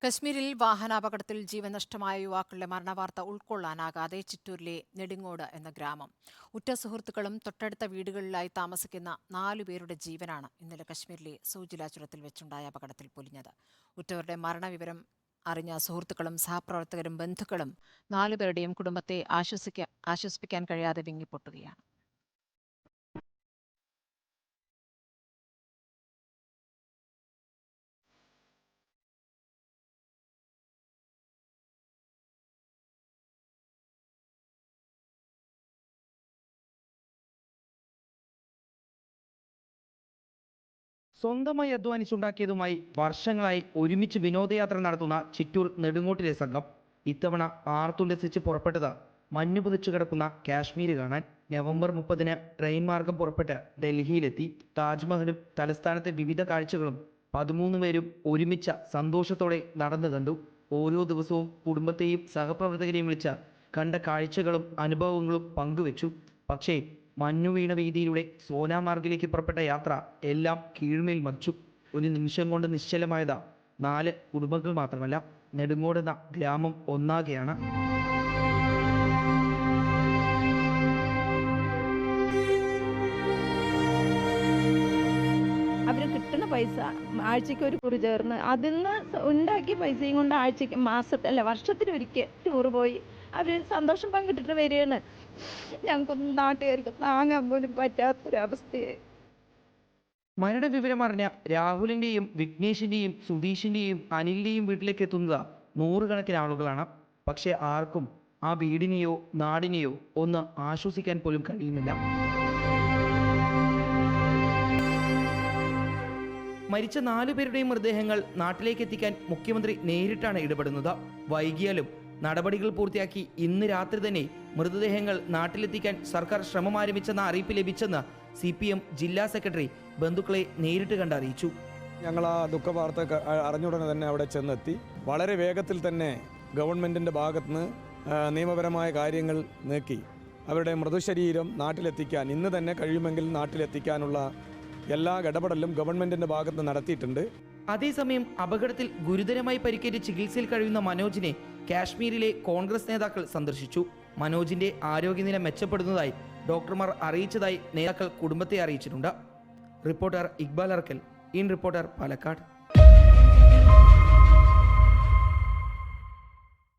കശ്മീരിൽ വാഹനാപകടത്തിൽ ജീവൻ നഷ്ടമായ യുവാക്കളുടെ മരണവാർത്ത ഉൾക്കൊള്ളാനാകാതെ ചിറ്റൂരിലെ നെടുങ്ങോട് എന്ന ഗ്രാമം. ഉറ്റ സുഹൃത്തുക്കളും തൊട്ടടുത്ത വീടുകളിലായി താമസിക്കുന്ന 4 പേരുടെ ജീവനാണ് ഇന്നലെ കശ്മീരിലെ സോജില ചുരത്തിൽ വെച്ചുണ്ടായ അപകടത്തിൽ പൊലിഞ്ഞത്. ഉറ്റവരുടെ മരണവിവരം അറിഞ്ഞ സുഹൃത്തുക്കളും സഹപ്രവർത്തകരും ബന്ധുക്കളും 4 പേരുടെയും കുടുംബത്തെ ആശ്വസിപ്പിക്കാൻ കഴിയാതെ വിങ്ങിപ്പൊട്ടുകയാണ്. സ്വന്തമായി അധ്വാനിച്ചുണ്ടാക്കിയതുമായി വർഷങ്ങളായി ഒരുമിച്ച് വിനോദയാത്ര നടത്തുന്ന ചിറ്റൂർ നെടുങ്ങോട്ടിലെ സംഘം ഇത്തവണ ആർത്തുല്ലസിച്ച് പുറപ്പെട്ടത് മഞ്ഞു പുതച്ചു കിടക്കുന്ന കാശ്മീർ കാണാൻ. നവംബർ 30-ന് ട്രെയിൻ മാർഗം പുറപ്പെട്ട് ഡൽഹിയിലെത്തി. താജ്മഹലും തലസ്ഥാനത്തെ വിവിധ കാഴ്ചകളും 13 പേരും ഒരുമിച്ച സന്തോഷത്തോടെ നടന്നു കണ്ടു. ഓരോ ദിവസവും കുടുംബത്തെയും സഹപ്രവർത്തകരെയും വിളിച്ച് കണ്ട കാഴ്ചകളും അനുഭവങ്ങളും പങ്കുവെച്ചു. പക്ഷേ മഞ്ഞു വീണ വീതിയിലൂടെ സോനാമാർഗിലേക്ക് പുറപ്പെട്ട യാത്ര എല്ലാം കീഴ്മേൽ മറിച്ചു. ഒരു നിമിഷം കൊണ്ട് നിശ്ചലമായത് 4 കുടുംബങ്ങൾ മാത്രമല്ല, നെടുങ്ങോടെന്ന ഗ്രാമം ഒന്നാകെയാണ്. അവർ കിട്ടുന്ന പൈസ ആഴ്ചയ്ക്ക് ഒരു കുറി ചേർന്ന് അതിൽ നിന്ന് ഉണ്ടാക്കിയ പൈസയും കൊണ്ട് ആഴ്ചയ്ക്ക് വർഷത്തിലൊരിക്കൽ ടൂറ് പോയി അവർ സന്തോഷം പങ്കിട്ടിട്ട് വരികയാണ്. ഞങ്ങൾക്കൊന്നും നാട്ടുകാർക്ക് താങ്ങാൻ പോലും പറ്റാത്തൊരവസ്ഥയെ. മരണവിവരം അറിഞ്ഞ രാഹുലിന്റെയും വിഘ്നേഷിന്റെയും സുധീഷിന്റെയും അനിലിന്റെയും വീട്ടിലേക്ക് എത്തുന്നത് 100 കണക്കിന് ആളുകളാണ്. പക്ഷെ ആർക്കും ആ വീടിനെയോ നാടിനെയോ ഒന്ന് ആശ്വസിക്കാൻ പോലും കഴിയുന്നില്ല. മരിച്ച 4 പേരുടെയും മൃതദേഹങ്ങൾ നാട്ടിലേക്ക് എത്തിക്കാൻ മുഖ്യമന്ത്രി നേരിട്ടാണ് ഇടപെടുന്നത്. വൈകിയാലും നടപടികൾ പൂർത്തിയാക്കി ഇന്ന് രാത്രി തന്നെ മൃതദേഹങ്ങൾ നാട്ടിലെത്തിക്കാൻ സർക്കാർ ശ്രമം ആരംഭിച്ചെന്ന അറിയിപ്പ് ലഭിച്ചെന്ന് CPM ജില്ലാ സെക്രട്ടറി ബന്ധുക്കളെ നേരിട്ട് കണ്ടറിയിച്ചു. ഞങ്ങൾ ആ ദുഃഖവാർത്ത അറിഞ്ഞുടനെ തന്നെ അവിടെ ചെന്നെത്തി. വളരെ വേഗത്തിൽ തന്നെ ഗവൺമെൻറ്റിൻ്റെ ഭാഗത്തുനിന്ന് നിയമപരമായ കാര്യങ്ങൾ നീക്കി അവരുടെ മൃതശരീരം നാട്ടിലെത്തിക്കാൻ ഇന്ന് തന്നെ കഴിയുമെങ്കിൽ നാട്ടിലെത്തിക്കാനുള്ള എല്ലാ ഇടപെടലും ഗവൺമെൻറ്റിൻ്റെ ഭാഗത്ത് നടത്തിയിട്ടുണ്ട്. അതേസമയം അപകടത്തിൽ ഗുരുതരമായി പരിക്കേറ്റ് ചികിത്സയിൽ കഴിയുന്ന മനോജിനെ കാശ്മീരിലെ കോൺഗ്രസ് നേതാക്കൾ സന്ദർശിച്ചു. മനോജിന്റെ ആരോഗ്യനില മെച്ചപ്പെടുന്നതായി ഡോക്ടർമാർ അറിയിച്ചതായി നേതാക്കൾ കുടുംബത്തെ അറിയിച്ചിട്ടുണ്ട്. Reporter Iqbal Arkal, in reporter, Palakkad.